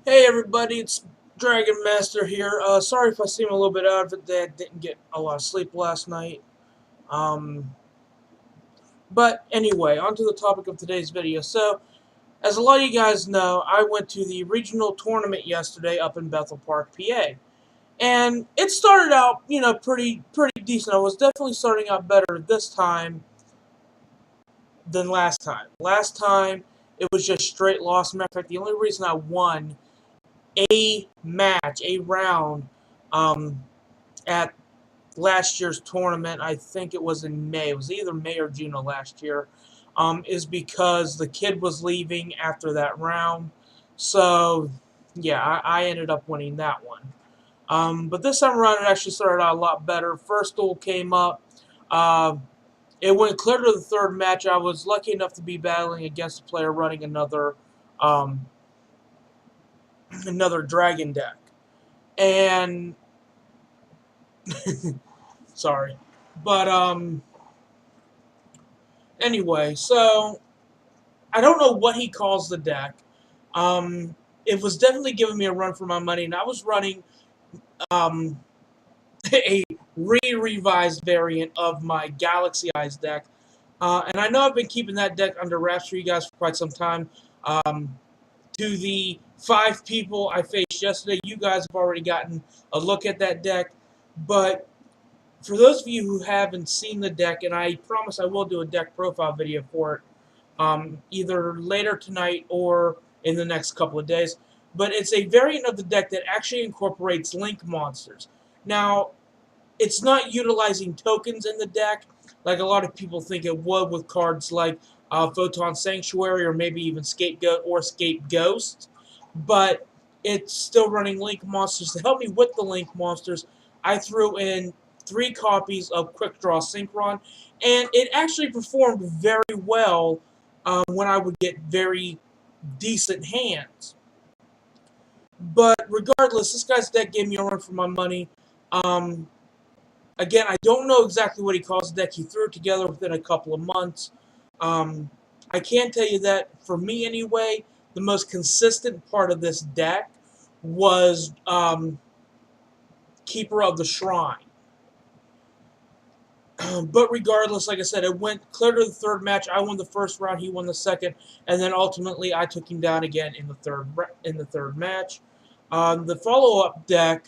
Hey everybody, it's Dragon Master here. Sorry if I seem a little bit out of it. I didn't get a lot of sleep last night. Um, but anyway, on to the topic of today's video. So, as a lot of you guys know, I went to the regional tournament yesterday up in Bethel Park, PA. And it started out, pretty decent. I was definitely starting out better this time than last time. Last time, it was just straight loss. Matter of fact, the only reason I won a round, um, at last year's tournament. I think it was in May. It was either May or June of last year. Is because the kid was leaving after that round. So, yeah, I ended up winning that one. But this time around, it actually started out a lot better. First duel came up. Uh, it went clear to the third match. I was lucky enough to be battling against a player running um, another dragon deck. And sorry. But anyway, so I don't know what he calls the deck. Um it was definitely giving me a run for my money, and I was running um a revised variant of my Galaxy Eyes deck. And I know I've been keeping that deck under wraps for you guys for quite some time. Um to the 5 people I faced yesterday, you guys have already gotten a look at that deck. But for those of you who haven't seen the deck, and I promise I will do a deck profile video for it, either later tonight or in the next couple of days. But it's a variant of the deck that actually incorporates link monsters. Now, it's not utilizing tokens in the deck like a lot of people think it would with cards like Photon Sanctuary or maybe even Scapegoat or Scapegoat. But it's still running link monsters. To help me with the link monsters, I threw in 3 copies of Quick Draw Synchron, and it actually performed very well when I would get very decent hands. But regardless, this guy's deck gave me a run for my money. Um, Again, I don't know exactly what he calls the deck. He threw it together within a couple of months. Um, I can tell you that, for me anyway, the most consistent part of this deck was Keeper of the Shrine. But regardless, like I said, it went clear to the third match. I won the first round, he won the second, and then ultimately I took him down again in the third match. The follow-up deck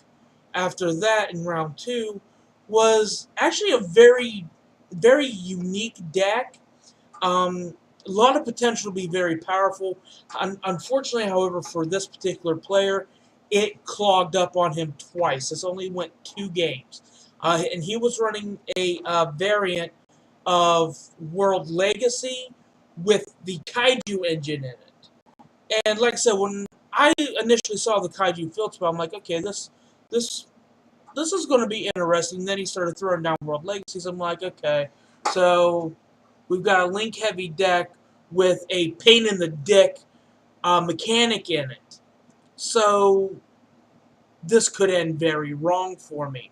after that in round 2 was actually a very unique deck. A lot of potential to be very powerful. Unfortunately, however, for this particular player, it clogged up on him twice. This only went 2 games. And he was running a variant of World Legacy with the Kaiju engine in it. And like I said, when I initially saw the Kaiju field spell, I'm like, okay, this this is going to be interesting. Then he started throwing down World Legacies. I'm like, okay, so we've got a link heavy deck with a pain in the dick mechanic in it. So this could end very wrong for me.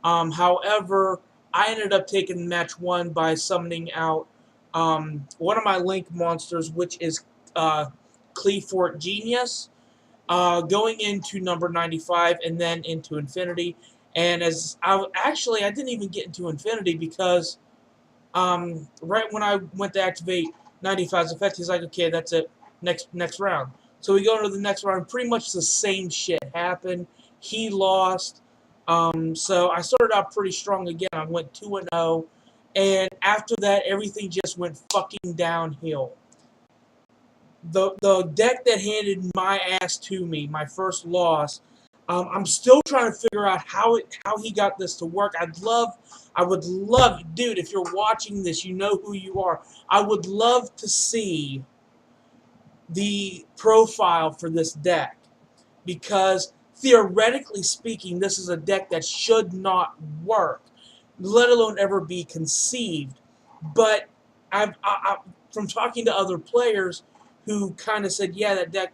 However, I ended up taking match 1 by summoning out one of my link monsters, which is Cleafort Genius, going into number 95 and then into Infinity. And I didn't even get into Infinity because right when I went to activate 95's effect, he's like, okay, that's it, next round. So we go into the next round. Pretty much the same shit happened. He lost. So I started out pretty strong again. I went 2-0, and after that, everything just went fucking downhill. The deck that handed my ass to me, my first loss, I'm still trying to figure out how he got this to work. I would love, dude, if you're watching this, you know who you are. I would love to see the profile for this deck, because theoretically speaking, this is a deck that should not work, let alone ever be conceived. But from talking to other players who kind of said, yeah, that deck,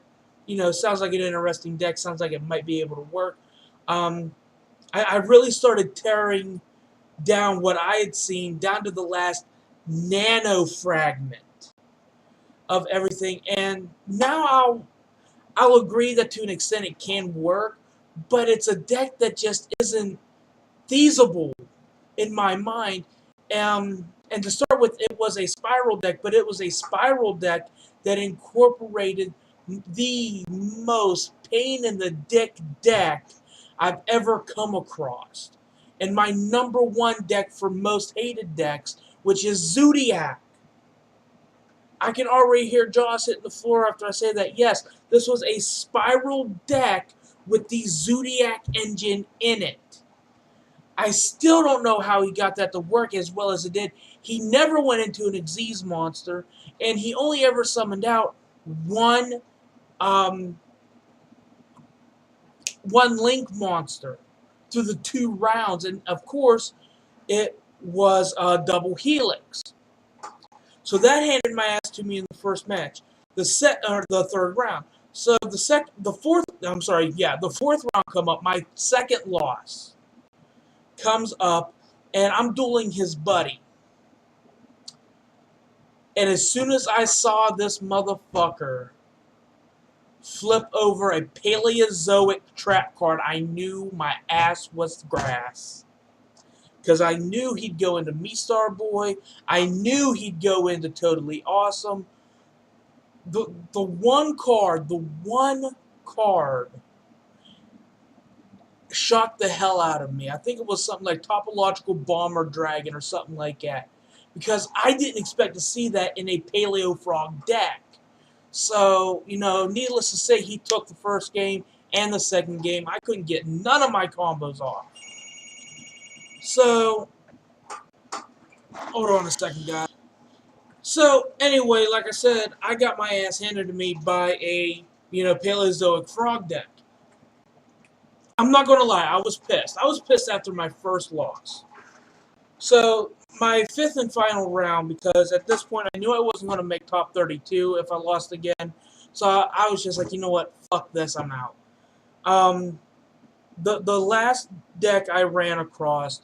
sounds like an interesting deck, sounds like it might be able to work. I really started tearing down what I had seen down to the last nano fragment of everything, and now I'll agree that to an extent it can work, but it's a deck that just isn't feasible in my mind. And to start with, it was a spiral deck, but it was a spiral deck that incorporated the most pain in the dick deck I've ever come across. And my number one deck for most hated decks, which is Zodiac. I can already hear Joss hitting the floor after I say that. Yes, this was a spiral deck with the Zodiac engine in it. I still don't know how he got that to work as well as it did. He never went into an Xyz monster, and he only ever summoned out one one Link monster through the 2 rounds, and of course, it was a double Helix. So that handed my ass to me in the first match, the third round. So the fourth round come up. My second loss comes up, and I'm dueling his buddy. And as soon as I saw this motherfucker flip over a Paleozoic trap card, I knew my ass was grass. Because I knew he'd go into Me Star Boy. I knew he'd go into Totally Awesome. The one card shocked the hell out of me. I think it was something like Topological Bomber Dragon or something like that. Because I didn't expect to see that in a Paleo Frog deck. So, needless to say, he took the first game and the second game. I couldn't get none of my combos off. So, hold on a second, guys. So, anyway, like I said, I got my ass handed to me by a, Paleozoic Frog deck. I'm not going to lie, I was pissed. I was pissed after my first loss. So, my fifth and final round, because at this point I knew I wasn't going to make top 32 if I lost again. So, I was just like, you know what, fuck this, I'm out. The last deck I ran across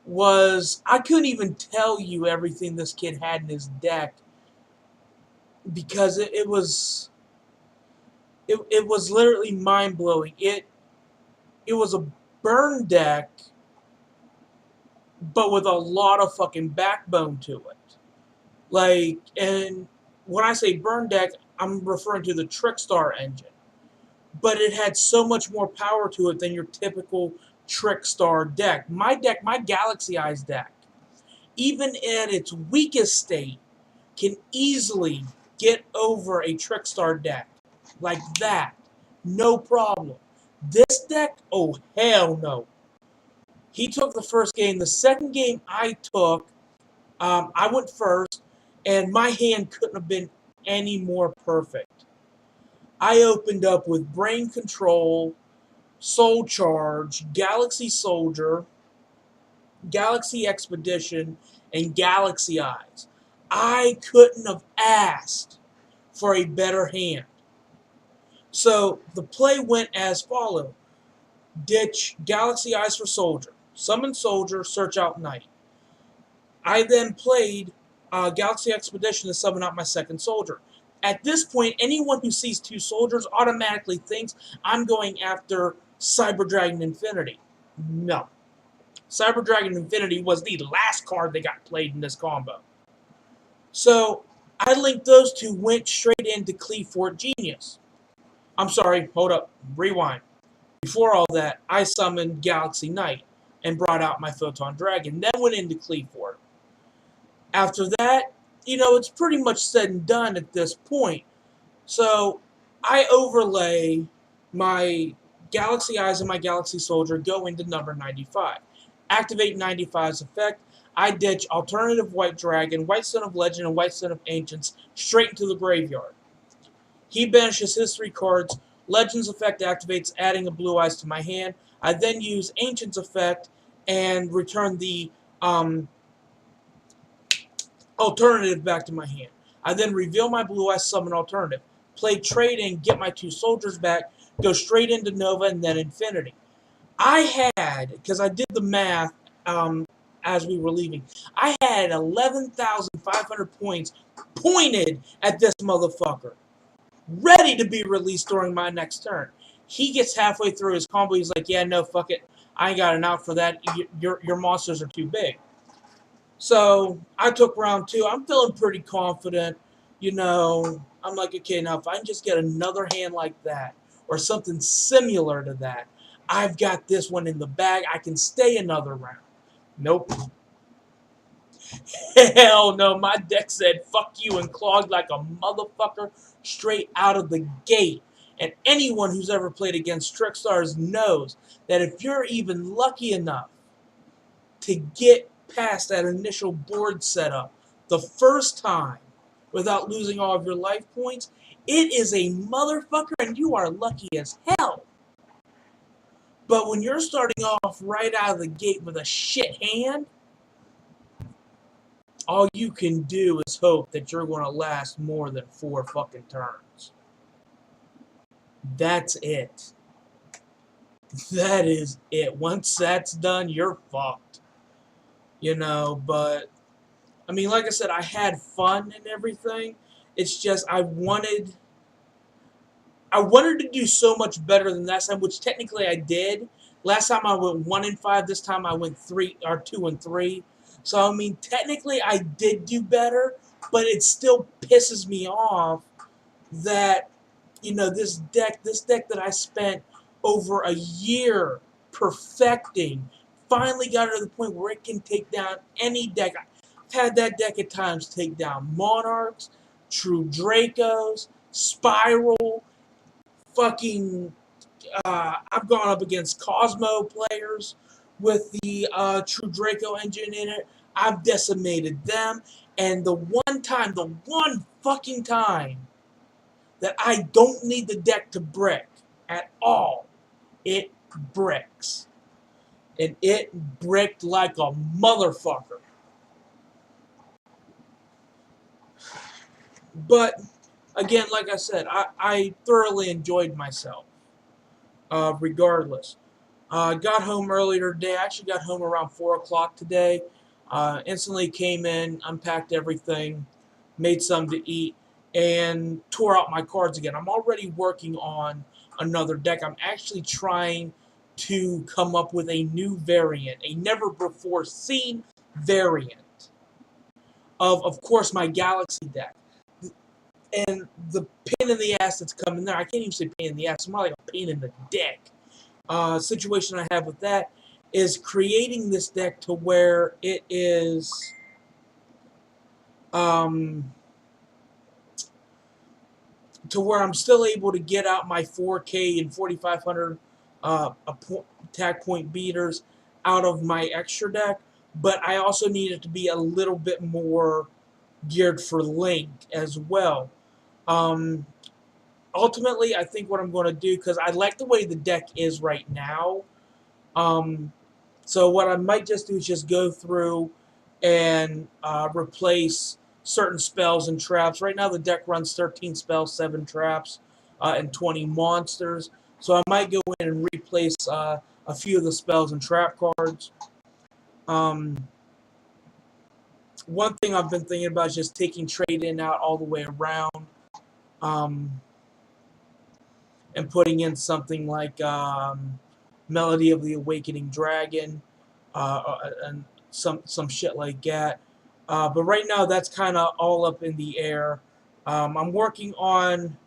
was, I couldn't even tell you everything this kid had in his deck, because it was literally mind-blowing. It was a burn deck, but with a lot of fucking backbone to it. Like, and when I say burn deck, I'm referring to the Trickstar engine. But it had so much more power to it than your typical Trickstar deck. My Galaxy Eyes deck, even at its weakest state, can easily get over a Trickstar deck. Like that. No problem. This deck, oh hell no. He took the first game. The second game I took, I went first, and my hand couldn't have been any more perfect. I opened up with Brain Control, Soul Charge, Galaxy Soldier, Galaxy Expedition, and Galaxy Eyes. I couldn't have asked for a better hand. So the play went as follows. Ditch Galaxy Eyes for Soldier. Summon Soldier, search out Knight. I then played Galaxy Expedition to summon out my second Soldier. At this point, anyone who sees 2 soldiers automatically thinks I'm going after Cyber Dragon Infinity. No. Cyber Dragon Infinity was the last card that got played in this combo. So, I linked those 2, went straight into Cleafort Genius. I'm sorry, hold up, rewind. Before all that, I summoned Galaxy Knight and brought out my Photon Dragon, then went into Cleafort. After that, it's pretty much said and done at this point. So, I overlay my Galaxy Eyes and my Galaxy Soldier, go into number 95. Activate 95's effect. I ditch Alternative White Dragon, White Son of Legend, and White Son of Ancients straight into the graveyard. He banishes his 3 cards. Legends effect activates, adding a Blue Eyes to my hand. I then use Ancients effect and return the Alternative back to my hand. I then reveal my Blue Eyes, summon Alternative. Play Trade in, get my 2 soldiers back, go straight into Nova and then Infinity. I had, because I did the math as we were leaving, I had 11,500 points pointed at this motherfucker. ready to be released during my next turn. He gets halfway through his combo. He's like, yeah, no, fuck it. I ain't got an out for that. Your monsters are too big. So I took round two. I'm feeling pretty confident. I'm like, okay, now if I can just get another hand like that or something similar to that, I've got this one in the bag. I can stay another round. Nope. Hell no. My deck said fuck you and clogged like a motherfucker straight out of the gate. And anyone who's ever played against Trickstars knows that if you're even lucky enough to get past that initial board setup the first time without losing all of your life points, it is a motherfucker and you are lucky as hell. But when you're starting off right out of the gate with a shit hand, all you can do is hope that you're going to last more than 4 fucking turns. That's it. That is it. Once that's done, you're fucked. But I mean, like I said, I had fun and everything. It's just I wanted to do so much better than last time, which technically I did. Last time I went 1-5. This time I went 2-3. So I mean, technically I did do better, but it still pisses me off that this deck that I spent over a year perfecting finally got it to the point where it can take down any deck. I've had that deck at times take down Monarchs, True Dracos, Spiral, fucking I've gone up against Cosmo players with the True Draco engine in it. I've decimated them, and the one fucking time that I don't need the deck to brick at all, it bricks. And it bricked like a motherfucker. But, again, like I said, I thoroughly enjoyed myself, regardless. Got home earlier today. I actually got home around 4 o'clock today. Instantly came in, unpacked everything, made some to eat, and tore out my cards again. I'm already working on another deck. I'm actually trying to come up with a new variant, a never-before-seen variant of course, my Galaxy deck. And the pain in the ass that's coming there, I can't even say pain in the ass, it's more like a pain in the dick. Situation I have with that is creating this deck to where it is to where I'm still able to get out my 4K and 4500 attack point beaters out of my extra deck, but I also need it to be a little bit more geared for Link as well. Ultimately, I think what I'm going to do, because I like the way the deck is right now, so what I might just do is just go through and replace certain spells and traps. Right now the deck runs 13 spells, 7 traps, and 20 monsters. So I might go in and replace a few of the spells and trap cards. One thing I've been thinking about is just taking trade-in out all the way around, and putting in something like Melody of the Awakening Dragon, and some shit like that. But right now, that's kind of all up in the air. I'm working on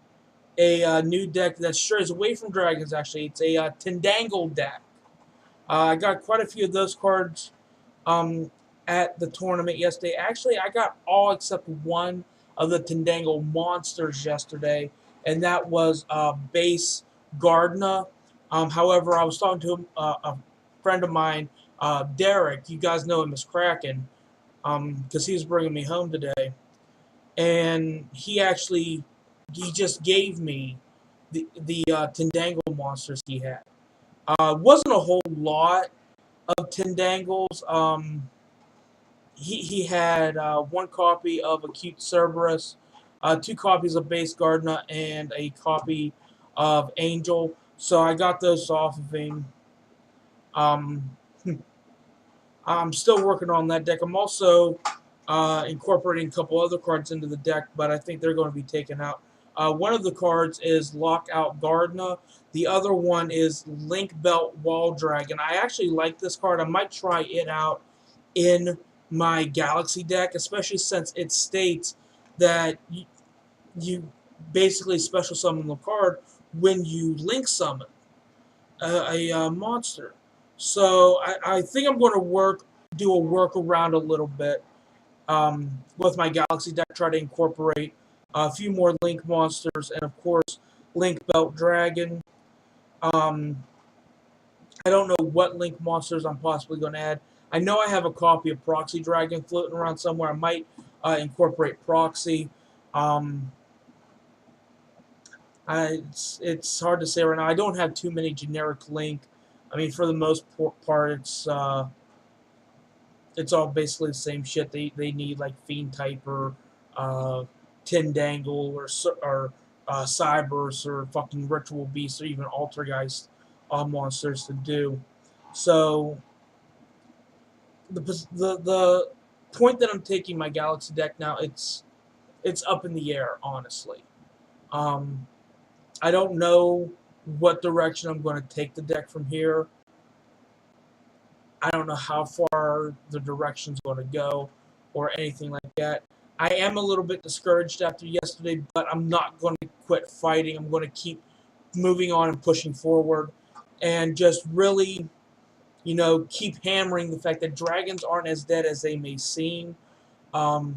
a new deck that strays away from dragons, actually. It's a Tendangle deck. I got quite a few of those cards at the tournament yesterday. Actually, I got all except one of the Tendangle monsters yesterday, and that was base Gardna. However, I was talking to a friend of mine, Derek. You guys know him as Kraken, because he was bringing me home today, and he just gave me the Tendangle monsters he had. Wasn't a whole lot of Tendangles. He had 1 copy of Acute Cerberus, 2 copies of Base Gardner, and a copy of Angel. So I got those off of him. I'm still working on that deck. I'm also incorporating a couple other cards into the deck, but I think they're going to be taken out One of the cards is Lockout Gardner. The other one is Link Belt Wall Dragon. I actually like this card. I might try it out in my Galaxy deck, especially since it states that you basically special summon the card when you Link summon a monster. So I think I'm going to do a workaround a little bit with my Galaxy deck, try to incorporate a few more Link monsters, and of course, Link Belt Dragon. Um, I don't know what Link monsters I'm possibly going to add. I know I have a copy of Proxy Dragon floating around somewhere. I might incorporate Proxy. Um, it's hard to say right now. I don't have too many generic Link. I mean, for the most part, it's all basically the same shit. They need like Fiend Typer, Tindangle, or Cybers, or fucking Ritual Beast, or even Altergeist monsters to do. So the point that I'm taking my Galaxy deck now, it's up in the air, honestly. Um, I don't know what direction I'm going to take the deck from here. I don't know how far the direction's going to go or anything like that. I am a little bit discouraged after yesterday, but I'm not going to quit fighting. I'm going to keep moving on and pushing forward and just really, keep hammering the fact that dragons aren't as dead as they may seem. The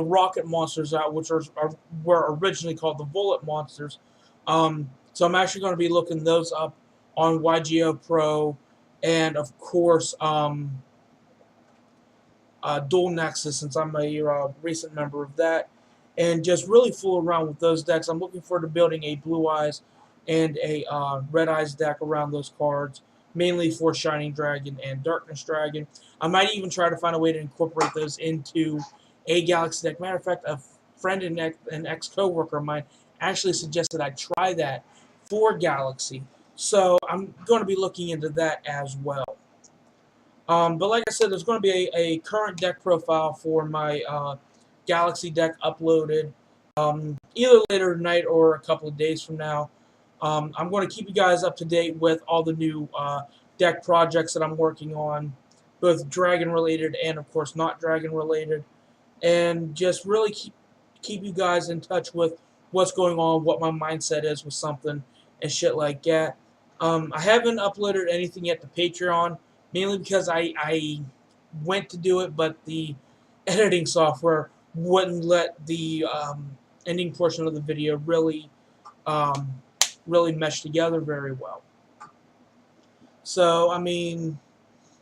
rocket monsters out, which were originally called the bullet monsters. So I'm actually going to be looking those up on YGO Pro, and of course Dual Nexus, since I'm a recent member of that, and just really fool around with those decks. I'm looking forward to building a Blue Eyes and a Red Eyes deck around those cards, mainly for Shining Dragon and Darkness Dragon. I might even try to find a way to incorporate those into a Galaxy deck. Matter of fact, a friend and ex-coworker of mine actually suggested I try that for Galaxy. So I'm going to be looking into that as well. But like I said, there's going to be a current deck profile for my Galaxy deck uploaded either later tonight or a couple of days from now. I'm going to keep you guys up to date with all the new deck projects that I'm working on, both dragon related and of course not dragon related, and just really keep you guys in touch with what's going on, what my mindset is with something, and shit like that. I haven't uploaded anything yet to Patreon, mainly because I went to do it, but the editing software wouldn't let the ending portion of the video really mesh together very well. So, I mean,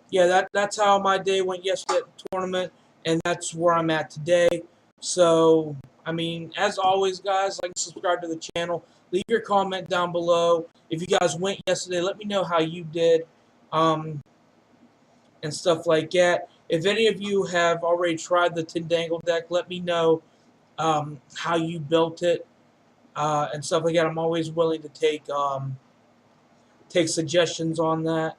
yeah, that's how my day went yesterday at the tournament, and that's where I'm at today. So, I mean, as always, guys, like and subscribe to the channel. Leave your comment down below. If you guys went yesterday, let me know how you did, and stuff like that. If any of you have already tried the Tindangle deck, let me know how you built it, and stuff like that. I'm always willing to take suggestions on that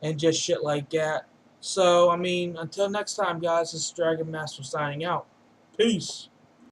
and just shit like that. So, I mean, until next time, guys, this is Dragon Master signing out. Peace.